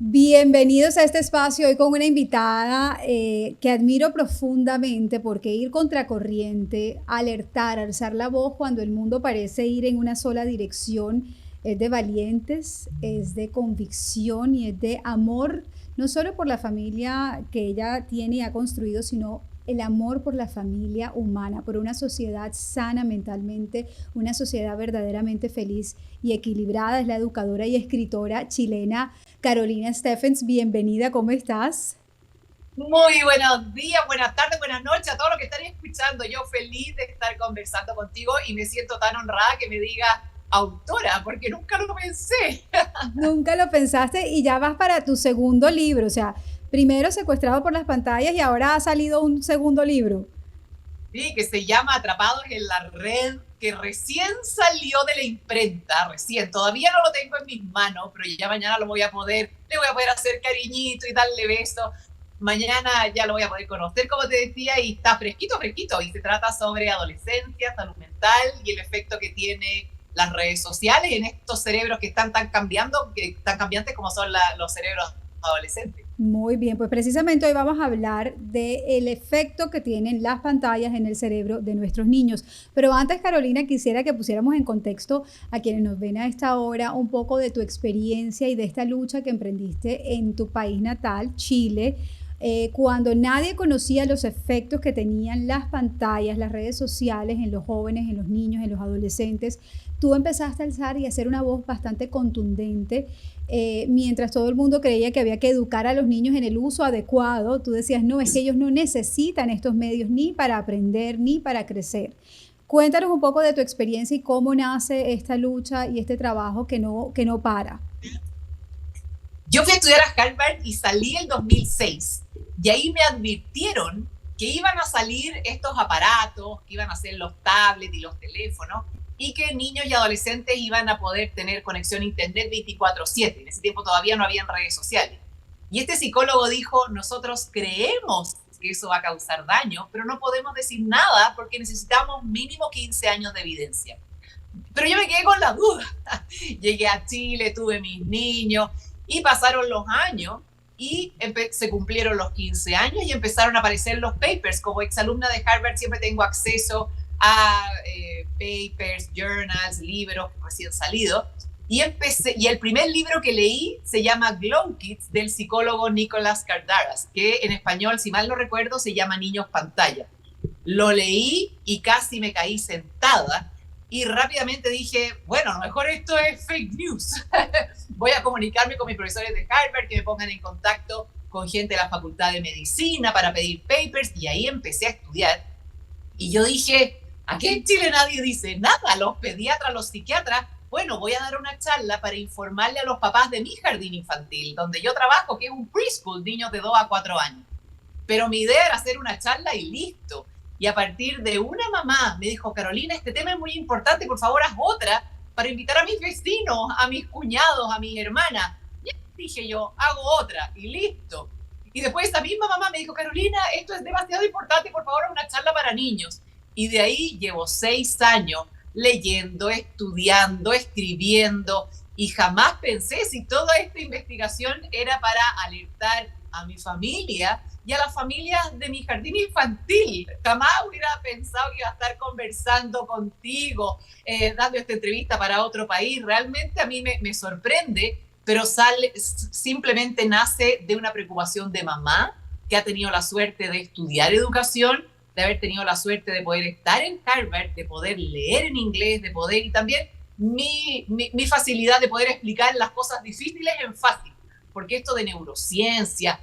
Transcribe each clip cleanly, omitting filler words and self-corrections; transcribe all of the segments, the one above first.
Bienvenidos a este espacio hoy con una invitada que admiro profundamente porque ir contracorriente, alertar, alzar la voz cuando el mundo parece ir en una sola dirección es de valientes, es de convicción y es de amor, no solo por la familia que ella tiene y ha construido, sino el amor por la familia humana, por una sociedad sana mentalmente, una sociedad verdaderamente feliz y equilibrada. Es la educadora y escritora chilena Carolina Stephens. Bienvenida, ¿cómo estás? Muy buenos días, buenas tardes, buenas noches a todos los que están escuchando. Yo feliz de estar conversando contigo y me siento tan honrada que me diga autora, porque nunca lo pensé. Nunca lo pensaste y ya vas para tu segundo libro, o sea, primero secuestrado por las pantallas y ahora ha salido un segundo libro. Sí, que se llama Atrapados en la Red, que recién salió de la imprenta, recién. Todavía no lo tengo en mis manos, pero ya mañana lo voy a poder, le voy a poder hacer cariñito y darle besos. Mañana ya lo voy a poder conocer, como te decía, y está fresquito, fresquito. Y se trata sobre adolescencia, salud mental y el efecto que tiene las redes sociales en estos cerebros que están tan cambiando, que tan cambiantes como son los cerebros adolescentes. Muy bien, pues precisamente hoy vamos a hablar del efecto que tienen las pantallas en el cerebro de nuestros niños. Pero antes, Carolina, quisiera que pusiéramos en contexto a quienes nos ven a esta hora un poco de tu experiencia y de esta lucha que emprendiste en tu país natal, Chile, cuando nadie conocía los efectos que tenían las pantallas, las redes sociales en los jóvenes, en los niños, en los adolescentes. Tú empezaste a alzar y a hacer una voz bastante contundente mientras todo el mundo creía que había que educar a los niños en el uso adecuado. Tú decías, no, es que ellos no necesitan estos medios ni para aprender ni para crecer. Cuéntanos un poco de tu experiencia y cómo nace esta lucha y este trabajo que no para. Yo fui a estudiar a Harvard y salí en 2006. Y ahí me advirtieron que iban a salir estos aparatos, que iban a ser los tablets y los teléfonos, y que niños y adolescentes iban a poder tener conexión a internet 24/7. En ese tiempo todavía no habían redes sociales. Y este psicólogo dijo, nosotros creemos que eso va a causar daño, pero no podemos decir nada porque necesitamos mínimo 15 años de evidencia. Pero yo me quedé con la duda. Llegué a Chile, tuve mis niños y pasaron los años y se cumplieron los 15 años y empezaron a aparecer los papers. Como exalumna de Harvard siempre tengo acceso a papers, journals, libros recién salidos. Y el primer libro que leí se llama Glow Kids, del psicólogo Nicolás Cardaras, que en español, si mal no recuerdo, se llama Niños Pantalla. Lo leí y casi me caí sentada y rápidamente dije, bueno, a lo mejor esto es fake news. Voy a comunicarme con mis profesores de Harvard que me pongan en contacto con gente de la Facultad de Medicina para pedir papers, y ahí empecé a estudiar. Y yo dije, aquí en Chile nadie dice nada, los pediatras, los psiquiatras. Bueno, voy a dar una charla para informarle a los papás de mi jardín infantil, donde yo trabajo, que es un preschool, niños de 2 a 4 años. Pero mi idea era hacer una charla y listo. Y a partir de una mamá me dijo, Carolina, este tema es muy importante, por favor haz otra para invitar a mis vecinos, a mis cuñados, a mis hermanas. Y dije yo, hago otra y listo. Y después esa misma mamá me dijo, Carolina, esto es demasiado importante, por favor haz una charla para niños. Y de ahí llevo 6 años leyendo, estudiando, escribiendo, y jamás pensé si toda esta investigación era para alertar a mi familia y a las familias de mi jardín infantil. Jamás hubiera pensado que iba a estar conversando contigo, dando esta entrevista para otro país. Realmente a mí me sorprende, pero simplemente nace de una preocupación de mamá que ha tenido la suerte de estudiar educación, de haber tenido la suerte de poder estar en Harvard, de poder leer en inglés, de poder, y también mi facilidad de poder explicar las cosas difíciles en fácil, porque esto de neurociencia,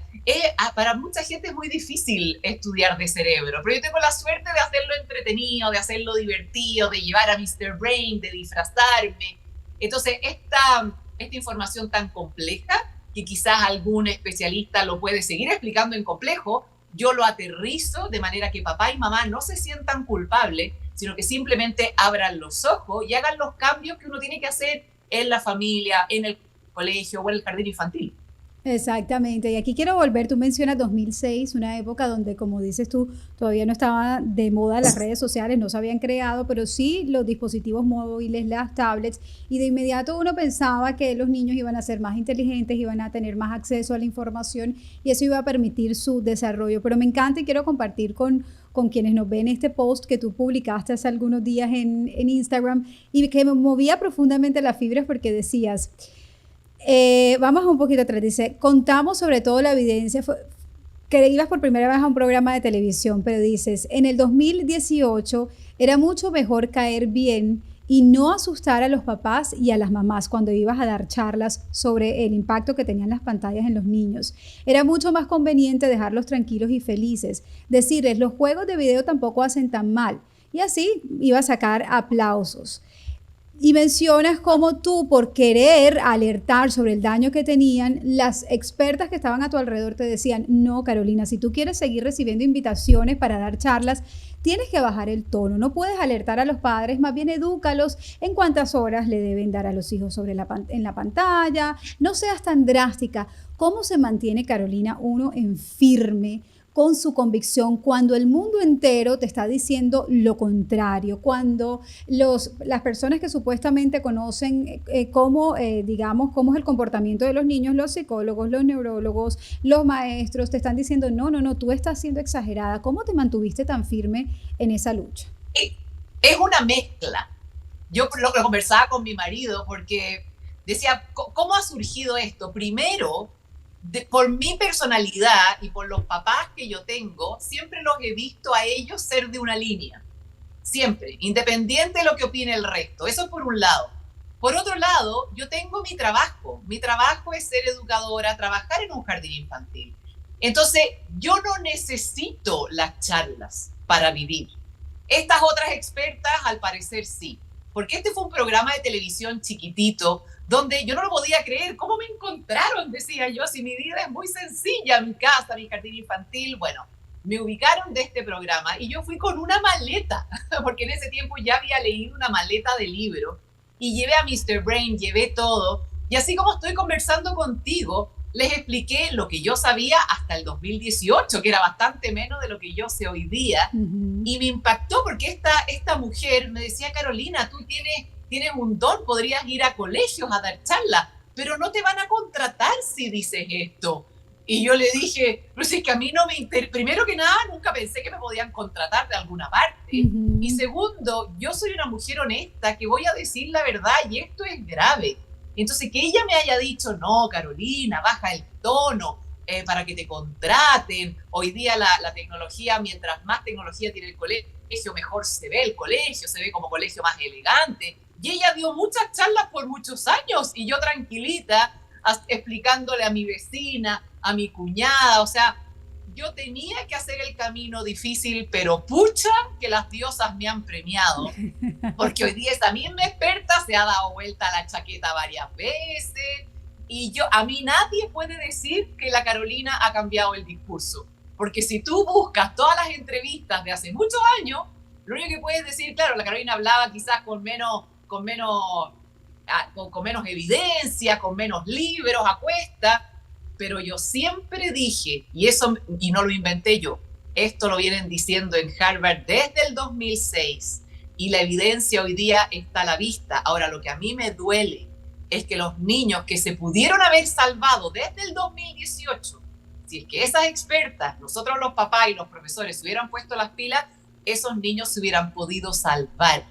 para mucha gente es muy difícil estudiar de cerebro, pero yo tengo la suerte de hacerlo entretenido, de hacerlo divertido, de llevar a Mr. Brain, de disfrazarme. Entonces, esta información tan compleja, que quizás algún especialista lo puede seguir explicando en complejo, yo lo aterrizo de manera que papá y mamá no se sientan culpables, sino que simplemente abran los ojos y hagan los cambios que uno tiene que hacer en la familia, en el colegio o en el jardín infantil. Exactamente, y aquí quiero volver, tú mencionas 2006, una época donde, como dices tú, todavía no estaba de moda las redes sociales, no se habían creado, pero sí los dispositivos móviles, las tablets, y de inmediato uno pensaba que los niños iban a ser más inteligentes, iban a tener más acceso a la información y eso iba a permitir su desarrollo. Pero me encanta y quiero compartir con quienes nos ven este post que tú publicaste hace algunos días en Instagram y que me movía profundamente las fibras porque decías... vamos un poquito atrás, dice, contamos sobre todo la evidencia, que ibas por primera vez a un programa de televisión, pero dices, en el 2018 era mucho mejor caer bien y no asustar a los papás y a las mamás cuando ibas a dar charlas sobre el impacto que tenían las pantallas en los niños. Era mucho más conveniente dejarlos tranquilos y felices, decirles, los juegos de video tampoco hacen tan mal. Y así iba a sacar aplausos. Y mencionas cómo tú, por querer alertar sobre el daño que tenían, las expertas que estaban a tu alrededor te decían, no, Carolina, si tú quieres seguir recibiendo invitaciones para dar charlas, tienes que bajar el tono, no puedes alertar a los padres, más bien edúcalos en cuántas horas le deben dar a los hijos en la pantalla, no seas tan drástica. ¿Cómo se mantiene, Carolina, uno en firme con su convicción cuando el mundo entero te está diciendo lo contrario, cuando las personas que supuestamente conocen digamos, cómo es el comportamiento de los niños, los psicólogos, los neurólogos, los maestros, te están diciendo, no, no, no, tú estás siendo exagerada? ¿Cómo te mantuviste tan firme en esa lucha? Es una mezcla. Yo lo que conversaba con mi marido porque decía, ¿cómo ha surgido esto? Primero, por mi personalidad y por los papás que yo tengo, siempre los he visto a ellos ser de una línea. Siempre, independiente de lo que opine el resto. Eso por un lado. Por otro lado, yo tengo mi trabajo. Mi trabajo es ser educadora, trabajar en un jardín infantil. Entonces, yo no necesito las charlas para vivir. Estas otras expertas, al parecer, sí. Porque este fue un programa de televisión chiquitito, donde yo no lo podía creer. ¿Cómo me encontraron? Decía yo, si mi vida es muy sencilla, mi casa, mi jardín infantil. Bueno, me ubicaron de este programa y yo fui con una maleta, porque en ese tiempo ya había leído una maleta de libro y llevé a Mr. Brain, llevé todo. Y así como estoy conversando contigo, les expliqué lo que yo sabía hasta el 2018, que era bastante menos de lo que yo sé hoy día. Y me impactó porque esta mujer me decía, Carolina, tú tienes un don, podrías ir a colegios a dar charlas, pero no te van a contratar si dices esto. Y yo le dije, pero si es que a mí no me interesa, primero que nada, nunca pensé que me podían contratar de alguna parte. Y segundo, yo soy una mujer honesta que voy a decir la verdad y esto es grave. Entonces, que ella me haya dicho, no, Carolina, baja el tono para que te contraten. Hoy día la tecnología, mientras más tecnología tiene el colegio, mejor se ve el colegio, se ve como colegio más elegante. Y ella dio muchas charlas por muchos años y yo tranquilita, explicándole a mi vecina, a mi cuñada, o sea, yo tenía que hacer el camino difícil, pero pucha que las diosas me han premiado, porque hoy día esta misma experta se ha dado vuelta a la chaqueta varias veces y a mí nadie puede decir que la Carolina ha cambiado el discurso, porque si tú buscas todas las entrevistas de hace muchos años, lo único que puedes decir, claro, la Carolina hablaba quizás con menos evidencia, con menos libros a cuesta, pero yo siempre dije, y no lo inventé yo, esto lo vienen diciendo en Harvard desde el 2006, y la evidencia hoy día está a la vista. Ahora, lo que a mí me duele es que los niños que se pudieron haber salvado desde el 2018, si es que esas expertas, nosotros los papás y los profesores se hubieran puesto las pilas, esos niños se hubieran podido salvar.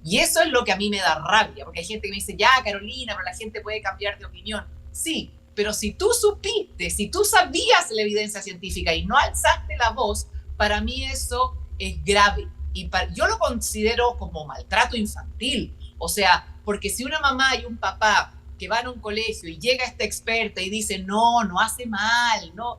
Y eso es lo que a mí me da rabia, porque hay gente que me dice, ya, Carolina, pero la gente puede cambiar de opinión. Sí, pero si tú supiste, si tú sabías la evidencia científica y no alzaste la voz, para mí eso es grave. Y yo lo considero como maltrato infantil. O sea, porque si una mamá y un papá que van a un colegio y llega esta experta y dice, no, no hace mal, no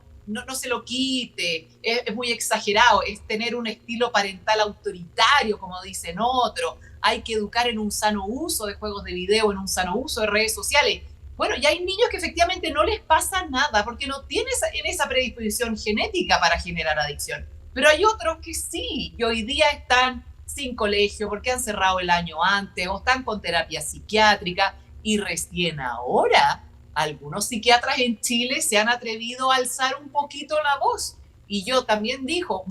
se lo quite, es muy exagerado, es tener un estilo parental autoritario, como dicen otros, hay que educar en un sano uso de juegos de video, en un sano uso de redes sociales. Bueno, ya hay niños que efectivamente no les pasa nada porque no tienen esa predisposición genética para generar adicción. Pero hay otros que sí, y hoy día están sin colegio porque han cerrado el año antes o están con terapia psiquiátrica y recién ahora algunos psiquiatras en Chile se han atrevido a alzar un poquito la voz. Y yo también digo,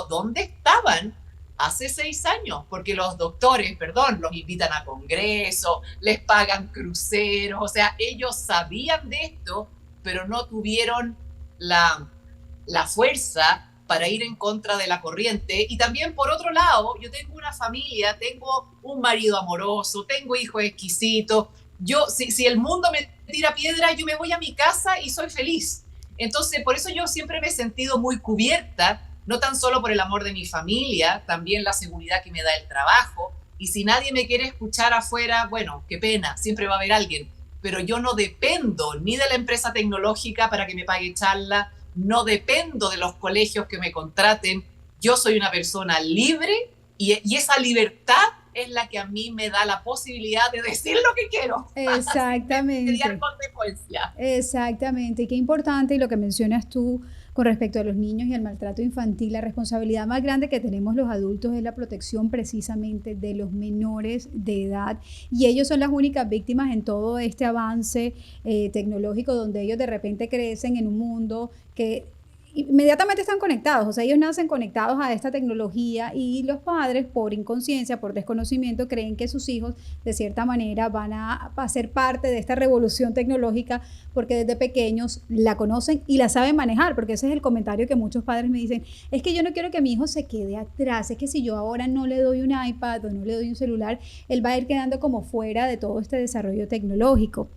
¿dónde estaban hace 6 años? Porque los doctores, perdón, los invitan a congresos, les pagan cruceros, o sea, ellos sabían de esto, pero no tuvieron la fuerza para ir en contra de la corriente. Y también, por otro lado, yo tengo una familia, tengo un marido amoroso, tengo hijos exquisitos. Yo, si el mundo me tira piedra, yo me voy a mi casa y soy feliz. Entonces, por eso yo siempre me he sentido muy cubierta, no tan solo por el amor de mi familia, también la seguridad que me da el trabajo. Y si nadie me quiere escuchar afuera, bueno, qué pena, siempre va a haber alguien. Pero yo no dependo ni de la empresa tecnológica para que me pague charla, no dependo de los colegios que me contraten. Yo soy una persona libre y esa libertad es la que a mí me da la posibilidad de decir lo que quiero. Exactamente. Sin consecuencias. Exactamente. Y qué importante, y lo que mencionas tú con respecto a los niños y al maltrato infantil, la responsabilidad más grande que tenemos los adultos es la protección precisamente de los menores de edad. Y ellos son las únicas víctimas en todo este avance tecnológico, donde ellos de repente crecen en un mundo que inmediatamente están conectados, o sea, ellos nacen conectados a esta tecnología y los padres, por inconsciencia, por desconocimiento, creen que sus hijos de cierta manera van a ser parte de esta revolución tecnológica porque desde pequeños la conocen y la saben manejar, porque ese es el comentario que muchos padres me dicen, es que yo no quiero que mi hijo se quede atrás, es que si yo ahora no le doy un iPad o no le doy un celular, él va a ir quedando como fuera de todo este desarrollo tecnológico.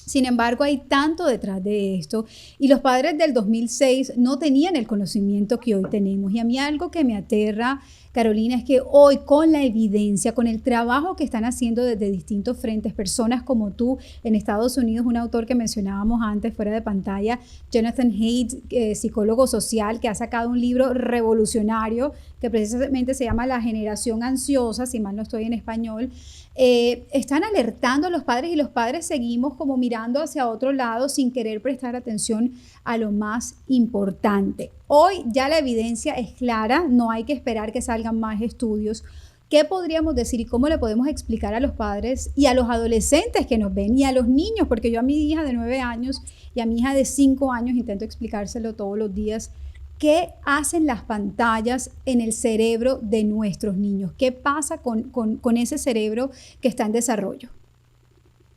Sin embargo, hay tanto detrás de esto y los padres del 2006 no tenían el conocimiento que hoy tenemos. Y a mí algo que me aterra, Carolina, es que hoy con la evidencia, con el trabajo que están haciendo desde distintos frentes, personas como tú en Estados Unidos, un autor que mencionábamos antes fuera de pantalla, Jonathan Haidt, psicólogo social, que ha sacado un libro revolucionario que precisamente se llama La generación ansiosa, si mal no estoy en español, están alertando a los padres y los padres seguimos como mirando hacia otro lado sin querer prestar atención a lo más importante. Hoy ya la evidencia es clara, no hay que esperar que salgan más estudios. ¿Qué podríamos decir y cómo le podemos explicar a los padres y a los adolescentes que nos ven y a los niños? Porque yo a mi hija de 9 años y a mi hija de 5 años intento explicárselo todos los días. ¿Qué hacen las pantallas en el cerebro de nuestros niños? ¿Qué pasa con ese cerebro que está en desarrollo?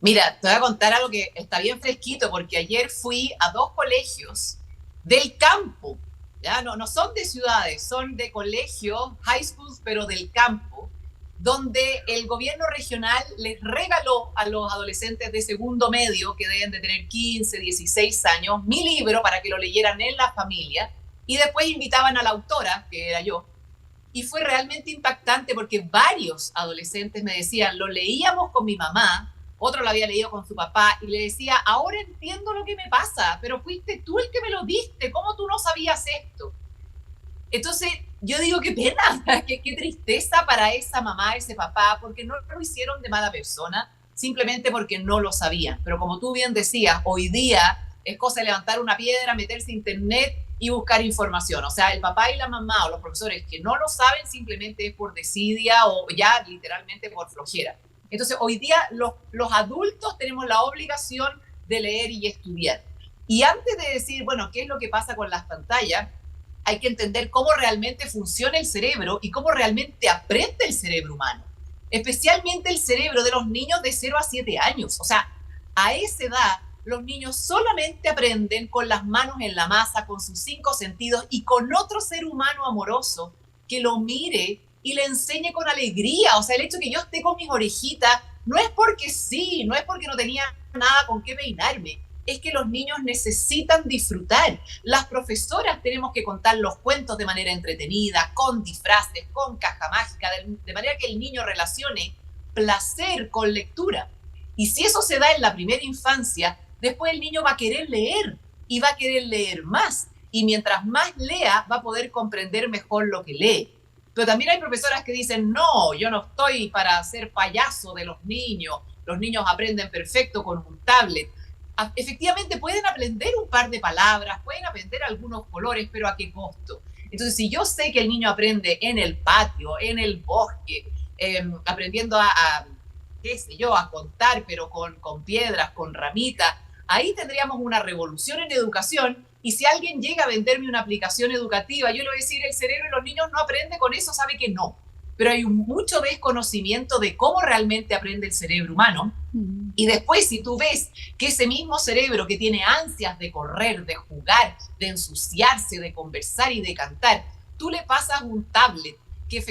Mira, te voy a contar algo que está bien fresquito, porque ayer fui a 2 colegios del campo, ¿ya? No son de ciudades, son de colegios, high schools, pero del campo, donde el gobierno regional les regaló a los adolescentes de segundo medio, que deben de tener 15, 16 años, mi libro para que lo leyeran en la familia, y después invitaban a la autora, que era yo, y fue realmente impactante porque varios adolescentes me decían, lo leíamos con mi mamá, otro lo había leído con su papá, y le decía, ahora entiendo lo que me pasa, pero fuiste tú el que me lo diste, ¿cómo tú no sabías esto? Entonces, yo digo, qué pena, qué tristeza para esa mamá, ese papá, porque no lo hicieron de mala persona, simplemente porque no lo sabían. Pero como tú bien decías, hoy día es cosa de levantar una piedra, meterse a internet y buscar información. O sea, el papá y la mamá o los profesores que no lo saben simplemente es por desidia o ya literalmente por flojera. Entonces, hoy día los adultos tenemos la obligación de leer y estudiar. Y antes de decir, bueno, ¿qué es lo que pasa con las pantallas? Hay que entender cómo realmente funciona el cerebro y cómo realmente aprende el cerebro humano. Especialmente el cerebro de los niños de 0 a 7 años. O sea, a esa edad, los niños solamente aprenden con las manos en la masa, con sus 5 sentidos y con otro ser humano amoroso que lo mire y le enseñe con alegría. O sea, el hecho de que yo esté con mis orejitas no es porque sí, no es porque no tenía nada con qué peinarme, es que los niños necesitan disfrutar. Las profesoras tenemos que contar los cuentos de manera entretenida, con disfraces, con caja mágica, de manera que el niño relacione placer con lectura. Y si eso se da en la primera infancia, después el niño va a querer leer y va a querer leer más. Y mientras más lea, va a poder comprender mejor lo que lee. Pero también hay profesoras que dicen, no, yo no estoy para ser payaso de los niños aprenden perfecto con un tablet. Efectivamente pueden aprender un par de palabras, pueden aprender algunos colores, pero ¿a qué costo? Entonces, si yo sé que el niño aprende en el patio, en el bosque, aprendiendo qué sé yo, a contar, pero con piedras, con ramitas, ahí tendríamos una revolución en educación. Y si alguien llega a venderme una aplicación educativa, yo le voy a decir, el cerebro de los niños no aprende con eso, sabe que no. Pero hay mucho desconocimiento de cómo realmente aprende el cerebro humano. Y después, si tú ves que ese mismo cerebro que tiene ansias de correr, de jugar, de ensuciarse, de conversar y de cantar, tú le pasas un tablet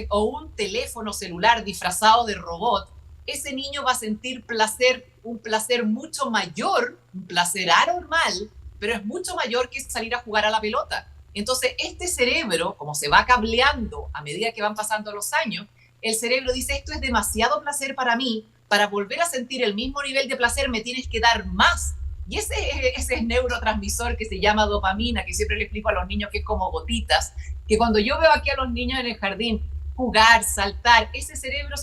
o un teléfono celular disfrazado de robot, ese niño va a sentir placer, un placer mucho mayor, un placer anormal, pero es mucho mayor que salir a jugar a la pelota. Entonces, este cerebro, como se va cableando a medida que van pasando los años, el cerebro dice, esto es demasiado placer para mí, para volver a sentir el mismo nivel de placer me tienes que dar más. Y ese neurotransmisor que se llama dopamina, que siempre le explico a los niños que es como gotitas, que cuando yo veo aquí a los niños en el jardín jugar, saltar, ese cerebro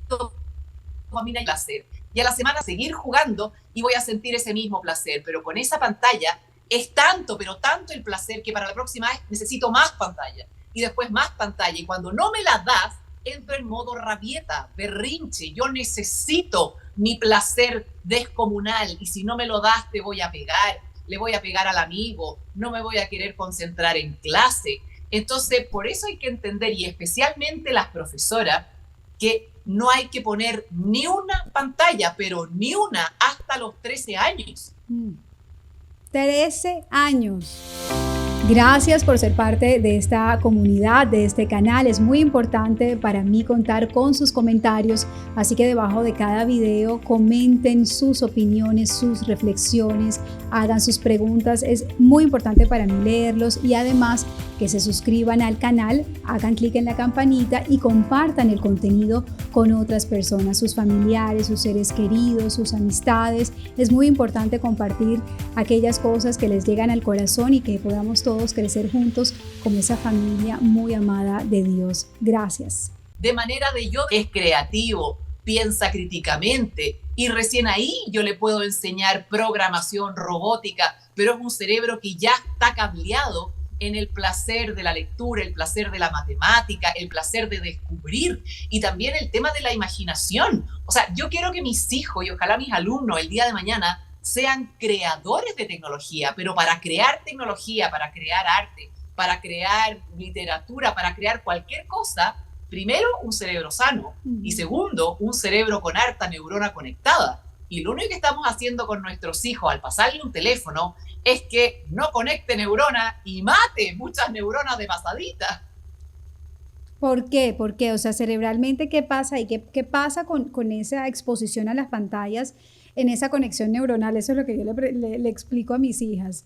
dopamina y placer. Y a la semana seguir jugando y voy a sentir ese mismo placer, pero con esa pantalla es tanto, pero tanto el placer que para la próxima vez necesito más pantalla y después más pantalla. Y cuando no me la das, entro en modo rabieta, berrinche. Yo necesito mi placer descomunal y si no me lo das te voy a pegar, le voy a pegar al amigo, no me voy a querer concentrar en clase. Entonces, por eso hay que entender, y especialmente las profesoras, que no hay que poner ni una pantalla, pero ni una hasta los 13 años. 13 años. Gracias por ser parte de esta comunidad, de este canal. Es muy importante para mí contar con sus comentarios, así que debajo de cada video comenten sus opiniones, sus reflexiones, hagan sus preguntas. Es muy importante para mí leerlos y además que se suscriban al canal, hagan clic en la campanita y compartan el contenido con otras personas, sus familiares, sus seres queridos, sus amistades. Es muy importante compartir aquellas cosas que les llegan al corazón y que podamos todos crecer juntos como esa familia muy amada de Dios. Gracias. De manera de yo es creativo, piensa críticamente y recién ahí yo le puedo enseñar programación robótica, pero es un cerebro que ya está cableado en el placer de la lectura, el placer de la matemática, el placer de descubrir y también el tema de la imaginación. O sea, yo quiero que mis hijos y ojalá mis alumnos el día de mañana sean creadores de tecnología, pero para crear tecnología, para crear arte, para crear literatura, para crear cualquier cosa, primero, un cerebro sano y segundo, un cerebro con harta neurona conectada. Y lo único que estamos haciendo con nuestros hijos al pasarle un teléfono es que no conecte neurona y mate muchas neuronas de pasadita. ¿Por qué? ¿Por qué? O sea, cerebralmente, ¿qué pasa? ¿Y qué pasa con esa exposición a las pantallas en esa conexión neuronal? Eso es lo que yo le explico a mis hijas.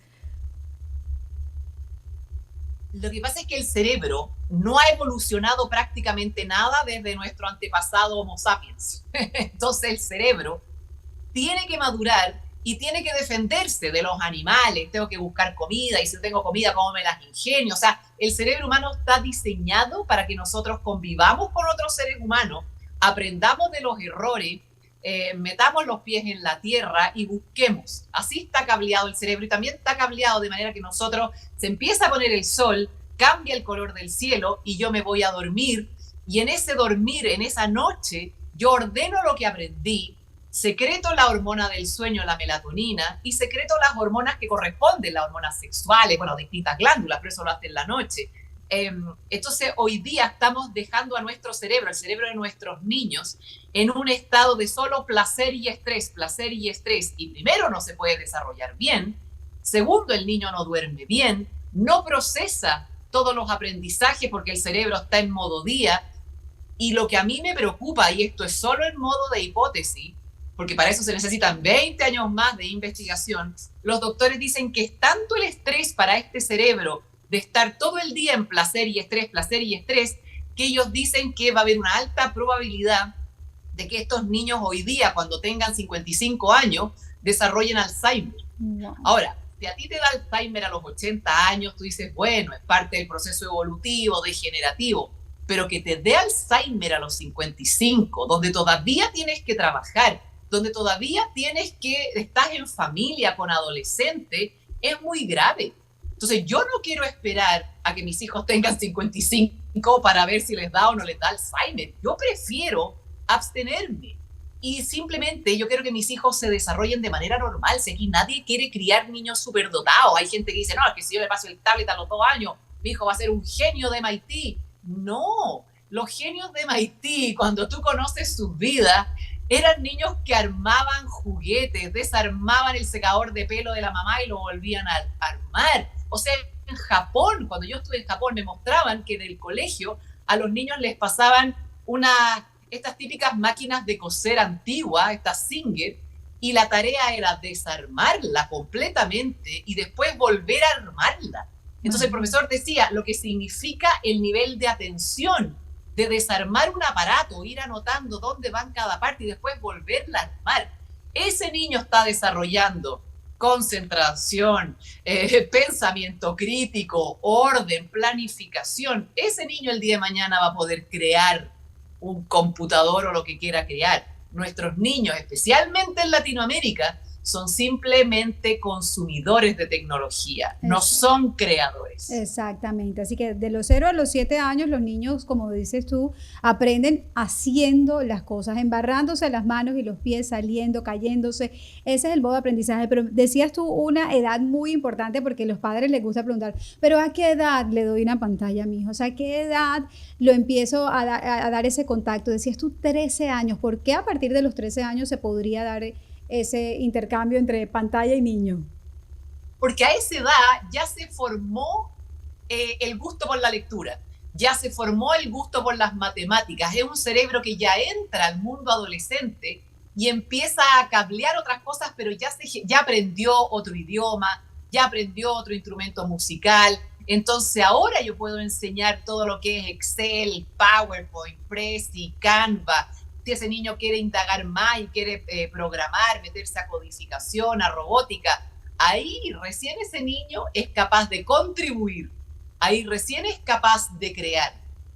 Lo que pasa es que el cerebro no ha evolucionado prácticamente nada desde nuestro antepasado Homo sapiens. Entonces el cerebro tiene que madurar y tiene que defenderse de los animales. Tengo que buscar comida y si no tengo comida, ¿cómo me las ingenio? O sea, el cerebro humano está diseñado para que nosotros convivamos con otros seres humanos, aprendamos de los errores, metamos los pies en la tierra y busquemos. Así está cableado el cerebro y también está cableado de manera que nosotros se empieza a poner el sol, cambia el color del cielo y yo me voy a dormir y en ese dormir, en esa noche, yo ordeno lo que aprendí, secreto la hormona del sueño, la melatonina, y secreto las hormonas que corresponden, las hormonas sexuales, bueno, distintas glándulas, pero eso lo hace en la noche. Entonces, hoy día estamos dejando a nuestro cerebro, el cerebro de nuestros niños, en un estado de solo placer y estrés, y primero no se puede desarrollar bien, segundo, el niño no duerme bien, no procesa todos los aprendizajes porque el cerebro está en modo día, y lo que a mí me preocupa, y esto es solo en modo de hipótesis, porque para eso se necesitan 20 años más de investigación, los doctores dicen que es tanto el estrés para este cerebro de estar todo el día en placer y estrés, que ellos dicen que va a haber una alta probabilidad de que estos niños hoy día, cuando tengan 55 años, desarrollen Alzheimer. No. Ahora, si a ti te da Alzheimer a los 80 años, tú dices, bueno, es parte del proceso evolutivo, degenerativo, pero que te dé Alzheimer a los 55, donde todavía tienes que trabajar, donde todavía estás en familia con adolescentes, es muy grave. Entonces, yo no quiero esperar a que mis hijos tengan 55 para ver si les da o no les da Alzheimer. Yo prefiero abstenerme. y simplemente yo quiero que mis hijos se desarrollen de manera normal. Si aquí nadie quiere criar niños superdotados. Hay gente que dice, no, es que si yo le paso el tablet a los 2 años, mi hijo va a ser un genio de MIT. No, los genios de MIT, cuando tú conoces sus vidas, eran niños que armaban juguetes, desarmaban el secador de pelo de la mamá y lo volvían a armar. O sea, en Japón, cuando yo estuve en Japón, me mostraban que en el colegio a los niños les pasaban estas típicas máquinas de coser antiguas, estas Singer, y la tarea era desarmarla completamente y después volver a armarla. Entonces el profesor decía lo que significa el nivel de atención, de desarmar un aparato, ir anotando dónde van cada parte y después volverla a armar. Ese niño está desarrollando concentración, pensamiento crítico, orden, planificación. Ese niño el día de mañana va a poder crear un computador o lo que quiera crear. Nuestros niños, especialmente en Latinoamérica, son simplemente consumidores de tecnología, no son creadores. Exactamente, así que de los 0 a los 7 años los niños, como dices tú, aprenden haciendo las cosas, embarrándose las manos y los pies, saliendo, cayéndose. Ese es el modo de aprendizaje, pero decías tú una edad muy importante porque a los padres les gusta preguntar, pero ¿a qué edad le doy una pantalla a mi hijo? O sea, ¿a qué edad lo empiezo a dar ese contacto? Decías tú 13 años, ¿por qué a partir de los 13 años se podría dar ese intercambio entre pantalla y niño? Porque a esa edad ya se formó el gusto por la lectura, ya se formó el gusto por las matemáticas. Es un cerebro que ya entra al mundo adolescente y empieza a cablear otras cosas, pero ya aprendió otro idioma, ya aprendió otro instrumento musical. Entonces ahora yo puedo enseñar todo lo que es Excel, PowerPoint, Prezi, Canva. Si ese niño quiere indagar más y quiere programar, meterse a codificación, a robótica, ahí recién ese niño es capaz de contribuir, ahí recién es capaz de crear.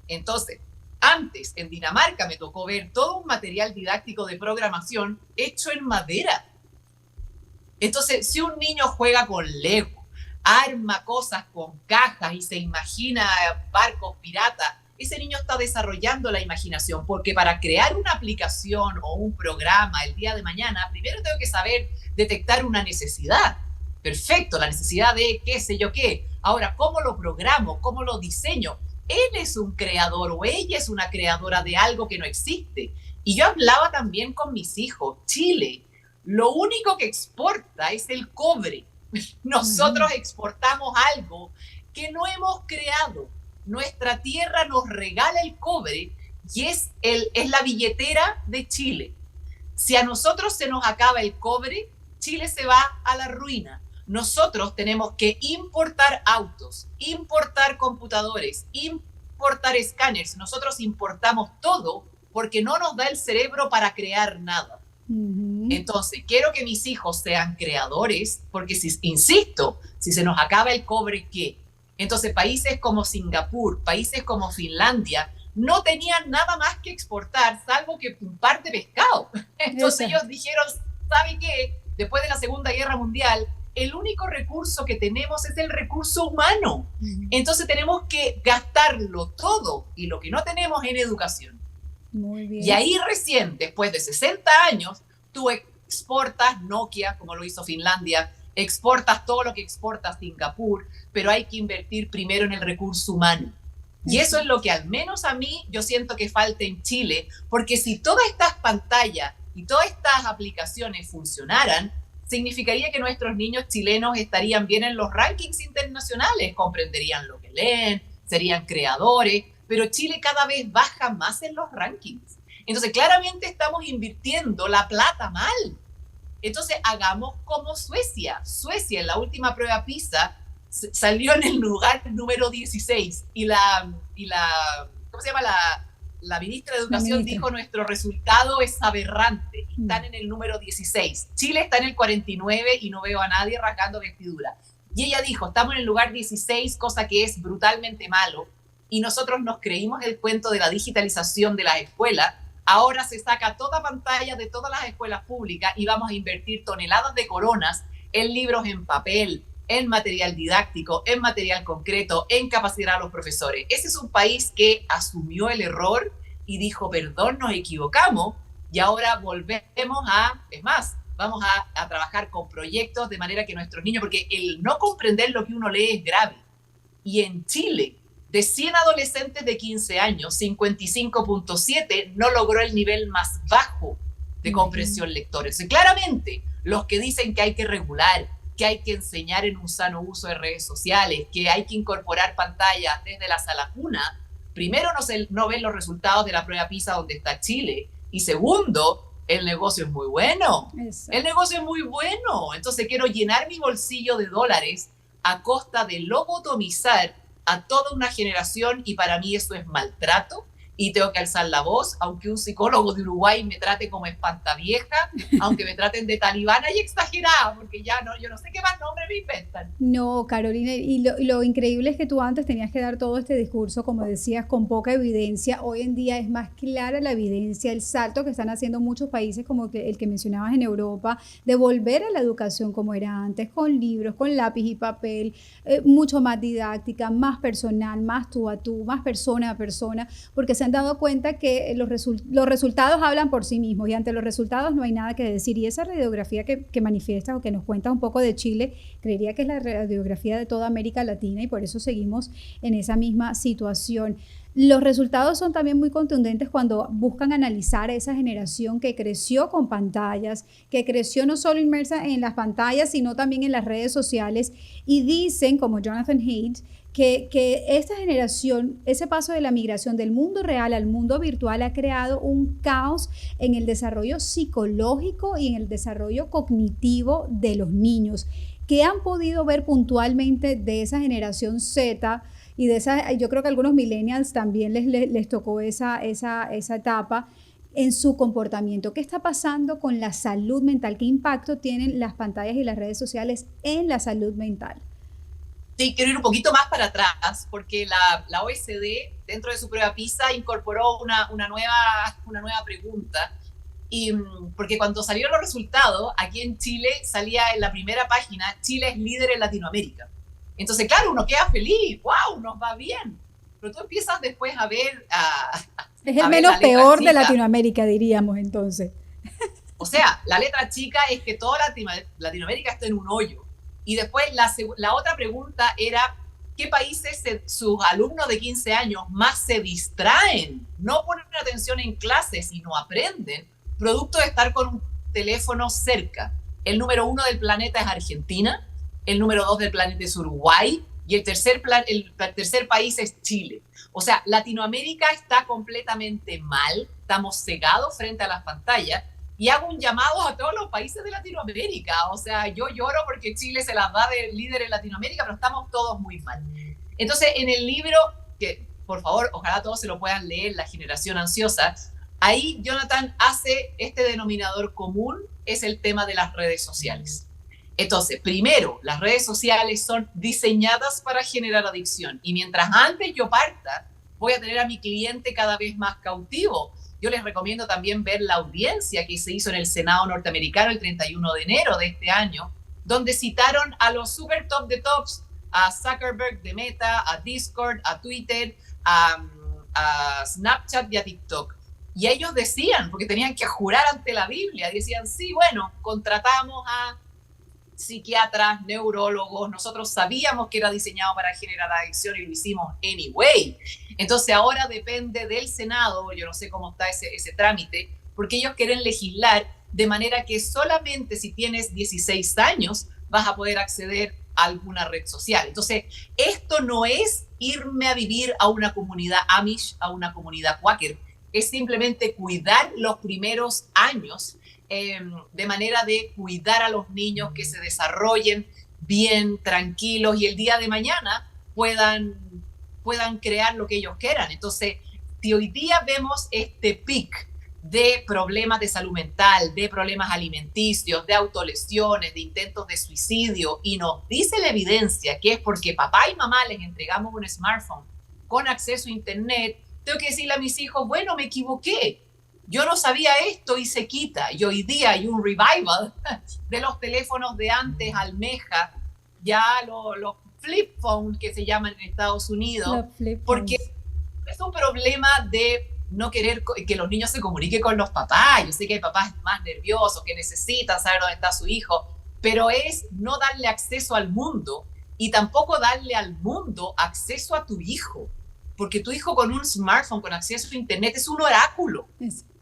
Entonces, antes en Dinamarca me tocó ver todo un material didáctico de programación hecho en madera. Entonces, si un niño juega con Lego, arma cosas con cajas y se imagina barcos piratas, ese niño está desarrollando la imaginación, porque para crear una aplicación o un programa el día de mañana, primero tengo que saber detectar una necesidad. Perfecto, la necesidad de qué sé yo qué. Ahora, ¿cómo lo programo? ¿Cómo lo diseño? Él es un creador o ella es una creadora de algo que no existe. Y yo hablaba también con mis hijos. Chile, lo único que exporta es el cobre. Nosotros exportamos algo que no hemos creado. Nuestra tierra nos regala el cobre y es la billetera de Chile. Si a nosotros se nos acaba el cobre, Chile se va a la ruina. Nosotros tenemos que importar autos, importar computadores, importar escáneres. Nosotros importamos todo porque no nos da el cerebro para crear nada. Entonces, quiero que mis hijos sean creadores, porque insisto, si se nos acaba el cobre, ¿qué? Entonces, países como Singapur, países como Finlandia, no tenían nada más que exportar, salvo que un par de pescado. Entonces ellos dijeron, ¿sabe qué? Después de la Segunda Guerra Mundial, el único recurso que tenemos es el recurso humano. Entonces tenemos que gastarlo todo, y lo que no tenemos en educación. Muy bien. Y ahí recién, después de 60 años, tú exportas Nokia, como lo hizo Finlandia, exportas todo lo que exporta Singapur, pero hay que invertir primero en el recurso humano. Y eso es lo que al menos a mí yo siento que falta en Chile, porque si todas estas pantallas y todas estas aplicaciones funcionaran, significaría que nuestros niños chilenos estarían bien en los rankings internacionales, comprenderían lo que leen, serían creadores, pero Chile cada vez baja más en los rankings. Entonces claramente estamos invirtiendo la plata mal. Entonces hagamos como Suecia. Suecia en la última prueba PISA salió en el lugar número 16 y ¿cómo se llama? La ministra de Educación dijo, nuestro resultado es aberrante, y están en el número 16. Chile está en el 49 y no veo a nadie rasgando vestidura. Y ella dijo, estamos en el lugar 16, cosa que es brutalmente malo, y nosotros nos creímos el cuento de la digitalización de las escuelas. Ahora se saca toda pantalla de todas las escuelas públicas y vamos a invertir toneladas de coronas en libros en papel, en material didáctico, en material concreto, en capacitar a los profesores. Ese es un país que asumió el error y dijo, perdón, nos equivocamos, y ahora volvemos es más, vamos a trabajar con proyectos de manera que nuestros niños, porque el no comprender lo que uno lee es grave. Y en Chile, de 100 adolescentes de 15 años, 55.7 no logró el nivel más bajo de comprensión lectora. Entonces, claramente, los que dicen que hay que regular, que hay que enseñar en un sano uso de redes sociales, que hay que incorporar pantallas desde la sala cuna, primero no ven los resultados de la prueba PISA donde está Chile, y segundo, el negocio es muy bueno. Exacto. El negocio es muy bueno. Entonces quiero llenar mi bolsillo de dólares a costa de lobotomizar a toda una generación, y para mí eso es maltrato. Y tengo que alzar la voz, aunque un psicólogo de Uruguay me trate como espantavieja, aunque me traten de talibana y exagerada, porque ya no, yo no sé qué más nombre me inventan. No, Carolina, y lo increíble es que tú antes tenías que dar todo este discurso, como decías, con poca evidencia. Hoy en día es más clara la evidencia, el salto que están haciendo muchos países, como el que mencionabas en Europa, de volver a la educación como era antes, con libros, con lápiz y papel, mucho más didáctica, más personal, más tú a tú, más persona a persona, porque se han dado cuenta que los resultados hablan por sí mismos, y ante los resultados no hay nada que decir. Y esa radiografía que manifiestas o que nos cuentas un poco de Chile, creería que es la radiografía de toda América Latina, y por eso seguimos en esa misma situación. Los resultados son también muy contundentes cuando buscan analizar a esa generación que creció con pantallas, que creció no solo inmersa en las pantallas, sino también en las redes sociales, y dicen, como Jonathan Haidt, que esta generación, ese paso de la migración del mundo real al mundo virtual ha creado un caos en el desarrollo psicológico y en el desarrollo cognitivo de los niños. ¿Qué han podido ver puntualmente de esa generación Z y de esa? Yo creo que a algunos millennials también les tocó esa etapa en su comportamiento. ¿Qué está pasando con la salud mental? ¿Qué impacto tienen las pantallas y las redes sociales en la salud mental? Sí, quiero ir un poquito más para atrás, porque la OECD, dentro de su prueba PISA, incorporó una nueva pregunta. Y porque cuando salieron los resultados, aquí en Chile salía en la primera página: Chile es líder en Latinoamérica. Entonces, claro, uno queda feliz, wow, nos va bien. Pero tú empiezas después a ver... es el menos peor de Latinoamérica, diríamos entonces. O sea, la letra chica es que toda Latinoamérica está en un hoyo. Y después la otra pregunta era: ¿qué países sus alumnos de 15 años más se distraen? No ponen atención en clases y no aprenden, producto de estar con un teléfono cerca. El número 1 del planeta es Argentina, el número 2 del planeta es Uruguay, y el tercer país es Chile. O sea, Latinoamérica está completamente mal, estamos cegados frente a las pantallas, y hago un llamado a todos los países de Latinoamérica. O sea, yo lloro porque Chile se las da de líder en Latinoamérica, pero estamos todos muy mal. Entonces, en el libro, que por favor, ojalá todos se lo puedan leer, La generación ansiosa, ahí Jonathan hace este denominador común, es el tema de las redes sociales. Entonces, primero, las redes sociales son diseñadas para generar adicción, y mientras antes yo parta, voy a tener a mi cliente cada vez más cautivo. Yo les recomiendo también ver la audiencia que se hizo en el Senado norteamericano el 31 de enero de este año, donde citaron a los super top de tops, a Zuckerberg de Meta, a Discord, a Twitter, a Snapchat y a TikTok. Y ellos decían, porque tenían que jurar ante la Biblia, decían: sí, bueno, contratamos a psiquiatras, neurólogos, nosotros sabíamos que era diseñado para generar adicción y lo hicimos anyway. Entonces ahora depende del Senado, yo no sé cómo está ese trámite, porque ellos quieren legislar de manera que solamente si tienes 16 años vas a poder acceder a alguna red social. Entonces, esto no es irme a vivir a una comunidad Amish, a una comunidad Quaker, es simplemente cuidar los primeros años, de manera de cuidar a los niños, que se desarrollen bien, tranquilos, y el día de mañana puedan crear lo que ellos quieran. Entonces, si hoy día vemos este pic de problemas de salud mental, de problemas alimenticios, de autolesiones, de intentos de suicidio, y nos dice la evidencia que es porque papá y mamá les entregamos un smartphone con acceso a internet, tengo que decirle a mis hijos: bueno, me equivoqué, yo no sabía esto, y se quita. Y hoy día hay un revival de los teléfonos de antes, almeja, ya los flip phones que se llaman en Estados Unidos, porque es un problema de no querer que los niños se comuniquen con los papás. Yo sé que hay papás más nerviosos que necesitan saber dónde está su hijo, pero es no darle acceso al mundo y tampoco darle al mundo acceso a tu hijo, porque tu hijo con un smartphone, con acceso a internet, es un oráculo.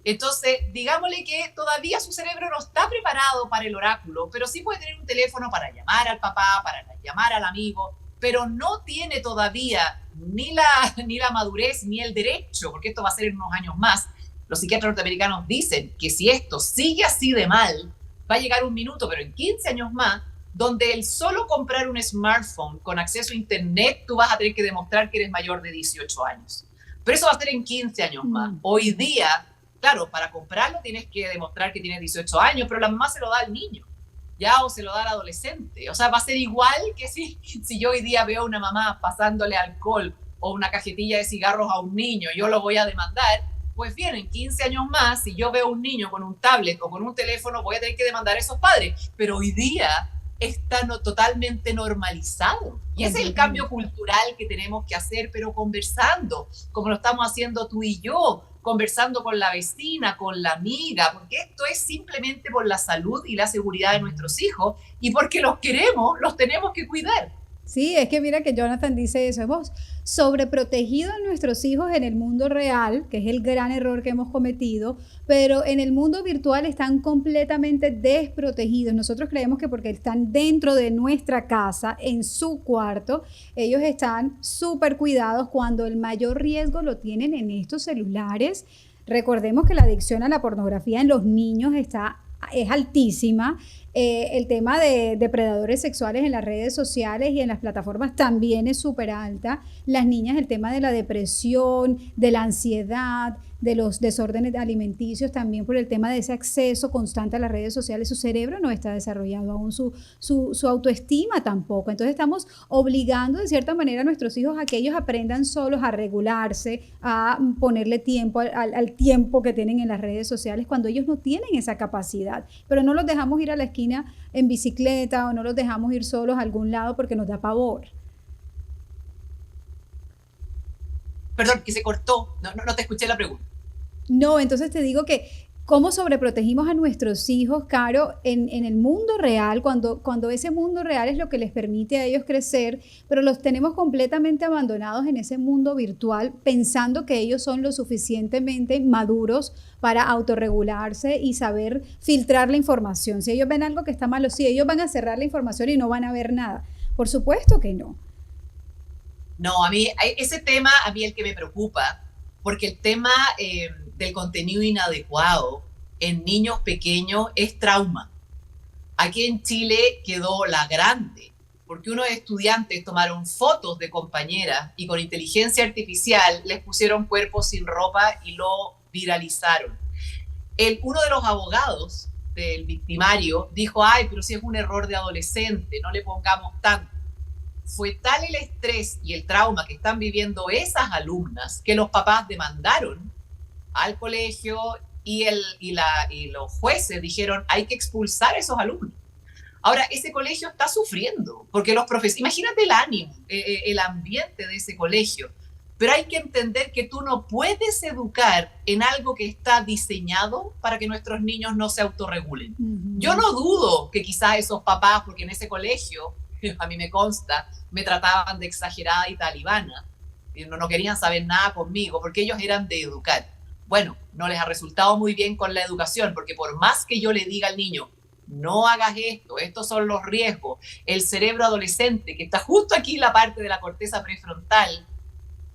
Entonces, digámosle que todavía su cerebro no está preparado para el oráculo, pero sí puede tener un teléfono para llamar al papá, para llamar al amigo, pero no tiene todavía ni la madurez ni el derecho, porque esto va a ser en unos años más. Los psiquiatras norteamericanos dicen que si esto sigue así de mal, va a llegar un minuto, pero en 15 años más, donde el solo comprar un smartphone con acceso a internet, tú vas a tener que demostrar que eres mayor de 18 años. Pero eso va a ser en 15 años más. Hoy día, claro, para comprarlo tienes que demostrar que tienes 18 años, pero la mamá se lo da al niño, ya, o se lo da al adolescente. O sea, va a ser igual que si yo hoy día veo a una mamá pasándole alcohol o una cajetilla de cigarros a un niño, yo lo voy a demandar. Pues bien, en 15 años más, si yo veo a un niño con un tablet o con un teléfono, voy a tener que demandar a esos padres. Pero hoy día está totalmente normalizado. Y ese es el cambio cultural que tenemos que hacer, pero conversando, como lo estamos haciendo tú y yo, conversando con la vecina, con la amiga, porque esto es simplemente por la salud y la seguridad de nuestros hijos y porque los queremos, los tenemos que cuidar. Sí, es que mira que Jonathan dice eso, hemos sobreprotegido a nuestros hijos en el mundo real, que es el gran error que hemos cometido, pero en el mundo virtual están completamente desprotegidos. Nosotros creemos que porque están dentro de nuestra casa, en su cuarto, ellos están súper cuidados cuando el mayor riesgo lo tienen en estos celulares. Recordemos que la adicción a la pornografía en los niños es altísima. El tema de depredadores sexuales en las redes sociales y en las plataformas también es súper alta. Las niñas, el tema de la depresión, de la ansiedad, de los desórdenes alimenticios, también por el tema de ese acceso constante a las redes sociales. Su cerebro no está desarrollado aún, su autoestima tampoco. Entonces estamos obligando de cierta manera a nuestros hijos a que ellos aprendan solos a regularse, a ponerle tiempo al tiempo que tienen en las redes sociales cuando ellos no tienen esa capacidad. Pero no los dejamos ir a la esquina en bicicleta o no los dejamos ir solos a algún lado porque nos da pavor. Perdón, que se cortó, no te escuché la pregunta. No, entonces te digo que cómo sobreprotegimos a nuestros hijos, Caro, en el mundo real, cuando ese mundo real es lo que les permite a ellos crecer, pero los tenemos completamente abandonados en ese mundo virtual, pensando que ellos son lo suficientemente maduros para autorregularse y saber filtrar la información. Si ellos ven algo que está malo, sí, ellos van a cerrar la información y no van a ver nada. Por supuesto que no. No, a mí ese tema, a mí el que me preocupa, porque el tema del contenido inadecuado en niños pequeños es trauma. Aquí en Chile quedó la grande, porque unos estudiantes tomaron fotos de compañeras y con inteligencia artificial les pusieron cuerpos sin ropa y lo viralizaron. Uno de los abogados del victimario dijo, ay, pero si es un error de adolescente, no le pongamos tanto. Fue tal el estrés y el trauma que están viviendo esas alumnas que los papás demandaron al colegio y los jueces dijeron hay que expulsar a esos alumnos. Ahora, ese colegio está sufriendo porque los profesores, imagínate el ánimo, el ambiente de ese colegio, pero hay que entender que tú no puedes educar en algo que está diseñado para que nuestros niños no se autorregulen. Yo no dudo que quizás esos papás, porque en ese colegio, a mí me consta, me trataban de exagerada y talibana, y no querían saber nada conmigo, porque ellos eran de educar. Bueno, no les ha resultado muy bien con la educación, porque por más que yo le diga al niño, no hagas esto, estos son los riesgos, el cerebro adolescente, que está justo aquí en la parte de la corteza prefrontal,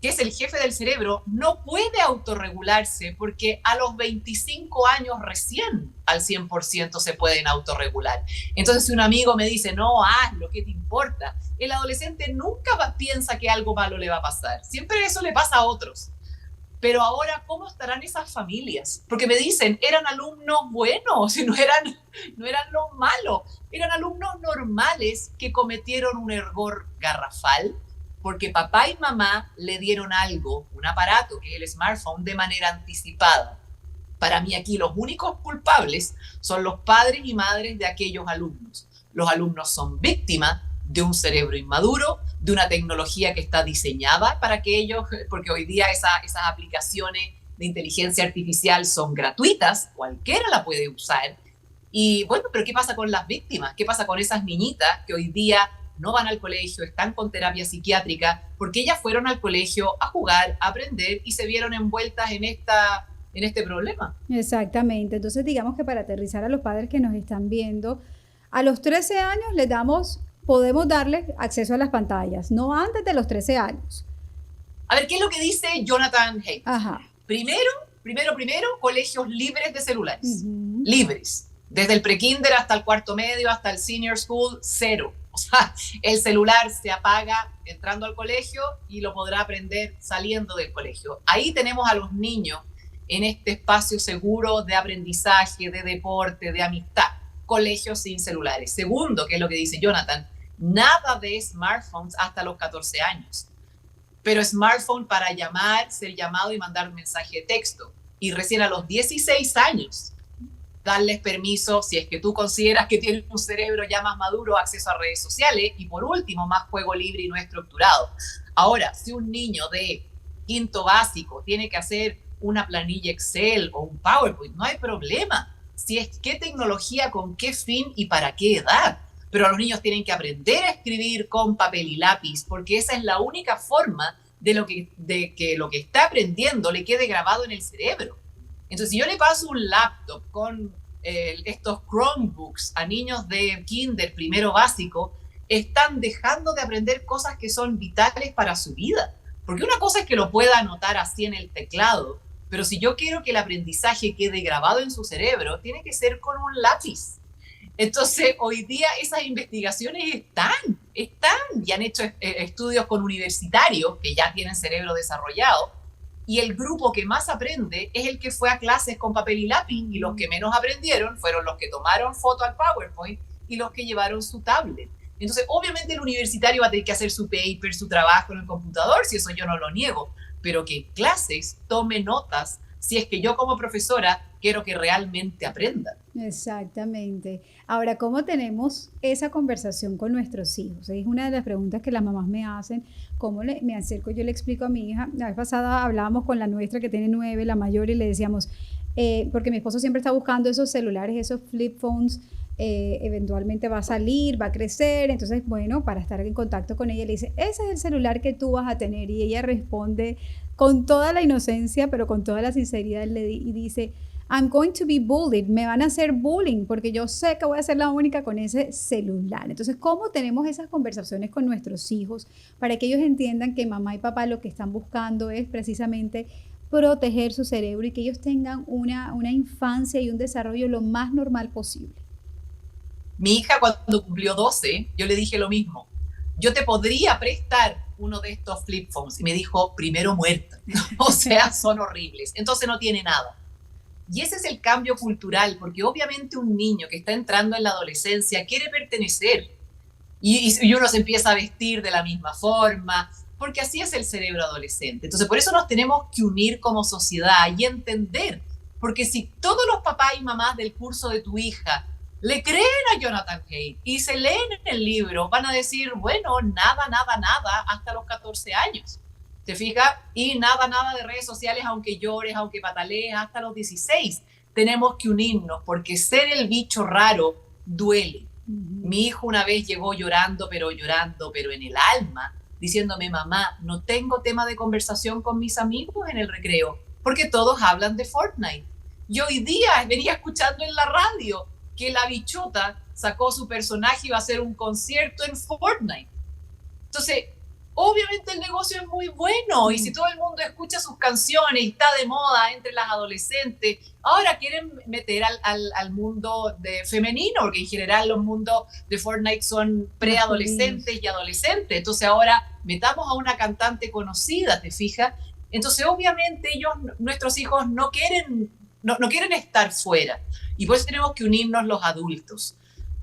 que es el jefe del cerebro, no puede autorregularse porque a los 25 años recién al 100% se pueden autorregular. Entonces, si un amigo me dice, no, hazlo, ¿qué te importa? El adolescente nunca piensa que algo malo le va a pasar. Siempre eso le pasa a otros. Pero ahora, ¿cómo estarán esas familias? Porque me dicen, eran alumnos buenos, no eran los malos. Eran alumnos normales que cometieron un error garrafal porque papá y mamá le dieron algo, un aparato, que es el smartphone, de manera anticipada. Para mí aquí los únicos culpables son los padres y madres de aquellos alumnos. Los alumnos son víctimas de un cerebro inmaduro, de una tecnología que está diseñada para que ellos, porque hoy día esas aplicaciones de inteligencia artificial son gratuitas, cualquiera la puede usar. Y bueno, pero ¿qué pasa con las víctimas? ¿Qué pasa con esas niñitas que hoy día no van al colegio, están con terapia psiquiátrica, porque ellas fueron al colegio a jugar, a aprender y se vieron envueltas en este problema? Exactamente. Entonces, digamos que para aterrizar a los padres que nos están viendo, a los 13 años podemos darles acceso a las pantallas, no antes de los 13 años. A ver, ¿qué es lo que dice Jonathan Haidt? Ajá. Primero, colegios libres de celulares. Libres. Desde el prekinder hasta el cuarto medio, hasta el senior school, 0. O sea, el celular se apaga entrando al colegio y lo podrá aprender saliendo del colegio. Ahí tenemos a los niños en este espacio seguro de aprendizaje, de deporte, de amistad. Colegios sin celulares. Segundo, que es lo que dice Jonathan, nada de smartphones hasta los 14 años. Pero smartphone para llamar, ser llamado y mandar un mensaje de texto. Y recién a los 16 años, darles permiso, si es que tú consideras que tienes un cerebro ya más maduro, acceso a redes sociales. Y por último, más juego libre y no estructurado. Ahora, si un niño de quinto básico tiene que hacer una planilla Excel o un PowerPoint, no hay problema. Si es qué tecnología, con qué fin y para qué edad. Pero los niños tienen que aprender a escribir con papel y lápiz, porque esa es la única forma de que lo que está aprendiendo le quede grabado en el cerebro. Entonces, si yo le paso un laptop con estos Chromebooks a niños de kinder, primero básico, están dejando de aprender cosas que son vitales para su vida. Porque una cosa es que lo pueda anotar así en el teclado, pero si yo quiero que el aprendizaje quede grabado en su cerebro, tiene que ser con un lápiz. Entonces, hoy día esas investigaciones están y han hecho estudios con universitarios que ya tienen cerebro desarrollado, y el grupo que más aprende es el que fue a clases con papel y lápiz, y los que menos aprendieron fueron los que tomaron foto al PowerPoint y los que llevaron su tablet. Entonces, obviamente el universitario va a tener que hacer su paper, su trabajo en el computador, si eso yo no lo niego, pero que en clases tome notas si es que yo como profesora quiero que realmente aprendan. Exactamente. Ahora, ¿cómo tenemos esa conversación con nuestros hijos? Es una de las preguntas que las mamás me hacen. ¿Cómo me acerco? Yo le explico a mi hija. La vez pasada hablábamos con la nuestra que tiene 9, la mayor, y le decíamos, porque mi esposo siempre está buscando esos celulares, esos flip phones, eventualmente va a salir, va a crecer, entonces, bueno, para estar en contacto con ella, le dice, ese es el celular que tú vas a tener, y ella responde con toda la inocencia, pero con toda la sinceridad, y dice, I'm going to be bullied, me van a hacer bullying, porque yo sé que voy a ser la única con ese celular. Entonces, ¿cómo tenemos esas conversaciones con nuestros hijos para que ellos entiendan que mamá y papá lo que están buscando es precisamente proteger su cerebro y que ellos tengan una infancia y un desarrollo lo más normal posible? Mi hija, cuando cumplió 12, yo le dije lo mismo. Yo te podría prestar uno de estos flip phones. Y me dijo, primero muerta. O sea, son horribles. Entonces no tiene nada. Y ese es el cambio cultural, porque obviamente un niño que está entrando en la adolescencia quiere pertenecer. Y uno se empieza a vestir de la misma forma, porque así es el cerebro adolescente. Entonces, por eso nos tenemos que unir como sociedad y entender. Porque si todos los papás y mamás del curso de tu hija le creen a Jonathan Haidt y se leen en el libro, van a decir, bueno, nada, hasta los 14 años. ¿Te fijas? Y nada de redes sociales, aunque llores, aunque patalees, hasta los 16. Tenemos que unirnos, porque ser el bicho raro duele. Mi hijo una vez llegó llorando, pero en el alma, diciéndome, mamá, no tengo tema de conversación con mis amigos en el recreo, porque todos hablan de Fortnite. Y hoy día venía escuchando en la radio que la bichota sacó su personaje y va a hacer un concierto en Fortnite. Entonces, obviamente el negocio es muy bueno, y si todo el mundo escucha sus canciones y está de moda entre las adolescentes, ahora quieren meter al mundo femenino, porque en general los mundos de Fortnite son preadolescentes y adolescentes. Entonces ahora metamos a una cantante conocida, ¿te fijas? Entonces obviamente nuestros hijos no quieren estar fuera, y por eso tenemos que unirnos los adultos.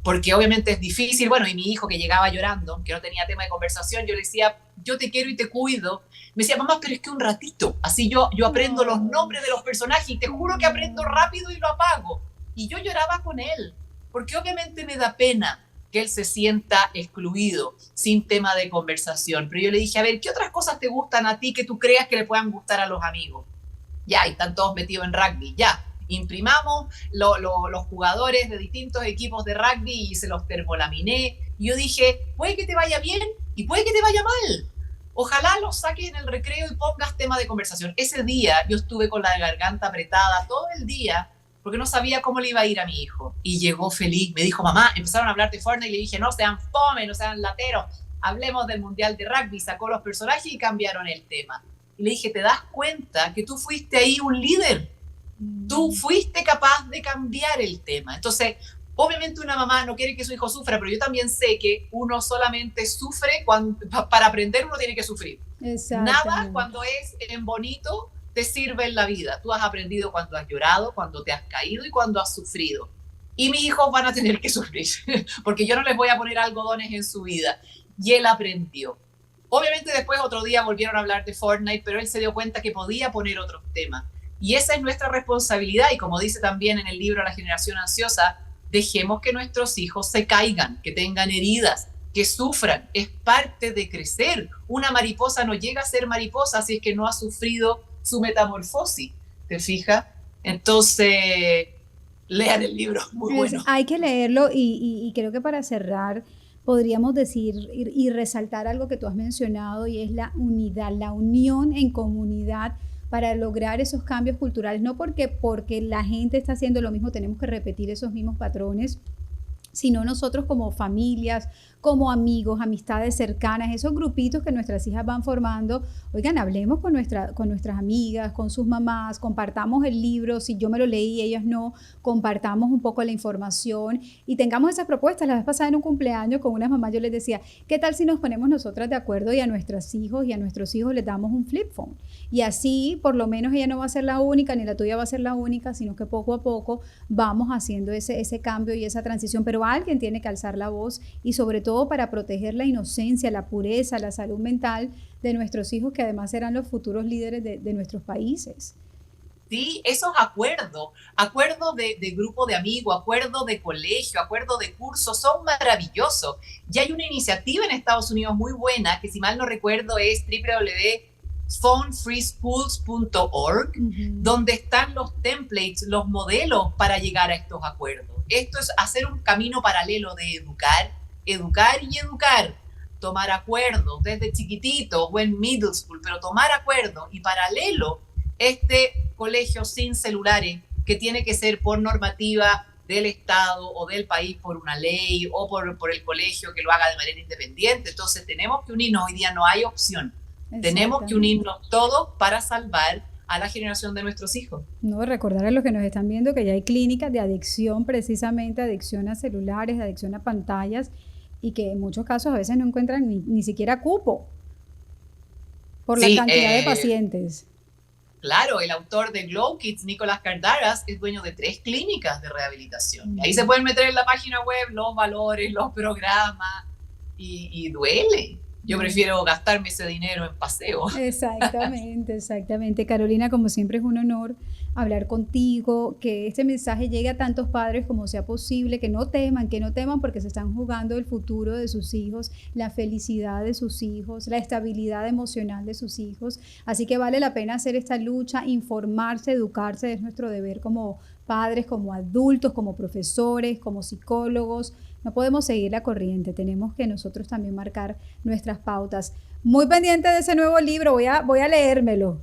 Porque obviamente es difícil. Bueno, y mi hijo, que llegaba llorando, que no tenía tema de conversación, yo le decía, yo te quiero y te cuido. Me decía, mamá, pero es que un ratito. Así yo aprendo los nombres de los personajes y te juro que aprendo rápido y lo apago. Y yo lloraba con él, porque obviamente me da pena que él se sienta excluido, sin tema de conversación. Pero yo le dije, a ver, ¿qué otras cosas te gustan a ti que tú creas que le puedan gustar a los amigos? Ya, y están todos metidos en rugby, ya. Imprimamos los jugadores de distintos equipos de rugby y se los termolaminé. Y yo dije, puede que te vaya bien y puede que te vaya mal. Ojalá los saques en el recreo y pongas tema de conversación. Ese día yo estuve con la garganta apretada todo el día porque no sabía cómo le iba a ir a mi hijo. Y llegó feliz, me dijo, mamá, empezaron a hablar de Fortnite y le dije, no sean fome, no sean lateros, hablemos del Mundial de Rugby. Sacó los personajes y cambiaron el tema. Y le dije, ¿te das cuenta que tú fuiste ahí un líder? Tú fuiste capaz de cambiar el tema. Entonces, obviamente una mamá no quiere que su hijo sufra, pero yo también sé que uno solamente sufre para aprender uno tiene que sufrir. Nada cuando es en bonito te sirve en la vida. Tú has aprendido cuando has llorado, cuando te has caído y cuando has sufrido. Y mis hijos van a tener que sufrir, porque yo no les voy a poner algodones en su vida. Y él aprendió. Obviamente después otro día volvieron a hablar de Fortnite, pero él se dio cuenta que podía poner otros temas. Y esa es nuestra responsabilidad. Y como dice también en el libro La generación ansiosa, dejemos que nuestros hijos se caigan, que tengan heridas, que sufran. Es parte de crecer. Una mariposa no llega a ser mariposa si es que no ha sufrido su metamorfosis. ¿Te fijas? Entonces, lean el libro. Muy bueno. Hay que leerlo y creo que para cerrar podríamos decir y resaltar algo que tú has mencionado y es la unidad, la unión en comunidad para lograr esos cambios culturales, no porque la gente está haciendo lo mismo tenemos que repetir esos mismos patrones, sino nosotros como familias, como amigos, amistades cercanas, esos grupitos que nuestras hijas van formando. Oigan, hablemos con nuestras amigas, con sus mamás, compartamos el libro, si yo me lo leí y ellas no, compartamos un poco la información y tengamos esas propuestas. La vez pasada en un cumpleaños con unas mamás yo les decía, ¿qué tal si nos ponemos nosotras de acuerdo y a nuestros hijos les damos un flip phone? Y así, por lo menos ella no va a ser la única, ni la tuya va a ser la única, sino que poco a poco vamos haciendo ese cambio y esa transición, pero alguien tiene que alzar la voz y sobre todo para proteger la inocencia, la pureza, la salud mental de nuestros hijos, que además serán los futuros líderes de nuestros países. Sí, esos acuerdos de grupo de amigos, acuerdos de colegio, acuerdos de curso, son maravillosos. Ya hay una iniciativa en Estados Unidos muy buena, que si mal no recuerdo es www.phonefreeschools.org, donde están los templates, los modelos para llegar a estos acuerdos. Esto es hacer un camino paralelo de educar y educar, tomar acuerdos desde chiquitito o en middle school, pero tomar acuerdos y paralelo este colegio sin celulares que tiene que ser por normativa del Estado o del país, por una ley o por el colegio que lo haga de manera independiente. Entonces tenemos que unirnos, hoy día no hay opción, tenemos que unirnos todos para salvar a la generación de nuestros hijos. No, recordar a los que nos están viendo que ya hay clínicas de adicción, precisamente adicción a celulares, adicción a pantallas, y que en muchos casos a veces no encuentran ni siquiera cupo por la cantidad de pacientes. Claro, el autor de Glow Kids, Nicolás Cardaras, es dueño de 3 clínicas de rehabilitación. Ahí se pueden meter en la página web los valores, los programas, y duele. Yo prefiero gastarme ese dinero en paseo. Exactamente. Carolina, como siempre es un honor hablar contigo, que este mensaje llegue a tantos padres como sea posible, que no teman porque se están jugando el futuro de sus hijos, la felicidad de sus hijos, la estabilidad emocional de sus hijos. Así que vale la pena hacer esta lucha, informarse, educarse, es nuestro deber como padres, como adultos, como profesores, como psicólogos. No podemos seguir la corriente, tenemos que nosotros también marcar nuestras pautas. Muy pendiente de ese nuevo libro, voy a leérmelo.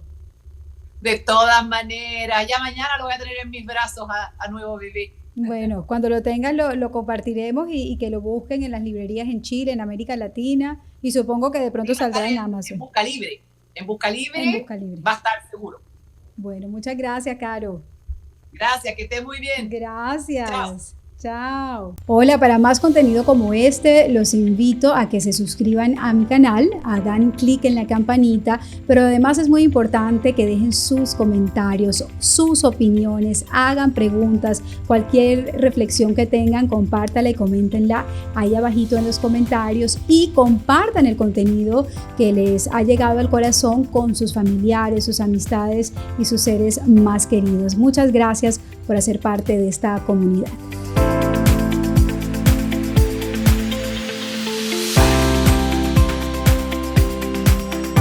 De todas maneras, ya mañana lo voy a tener en mis brazos a nuevo bebé. Bueno, cuando lo tengan lo compartiremos y que lo busquen en las librerías en Chile, en América Latina, y supongo que de pronto saldrá en Amazon. En Busca Libre va a estar seguro. Bueno, muchas gracias, Caro. Gracias, que estés muy bien. Gracias. Chao. Hola, para más contenido como este, los invito a que se suscriban a mi canal, hagan clic en la campanita, pero además es muy importante que dejen sus comentarios, sus opiniones, hagan preguntas, cualquier reflexión que tengan, compártala y coméntenla ahí abajito en los comentarios y compartan el contenido que les ha llegado al corazón con sus familiares, sus amistades y sus seres más queridos. Muchas gracias por hacer parte de esta comunidad.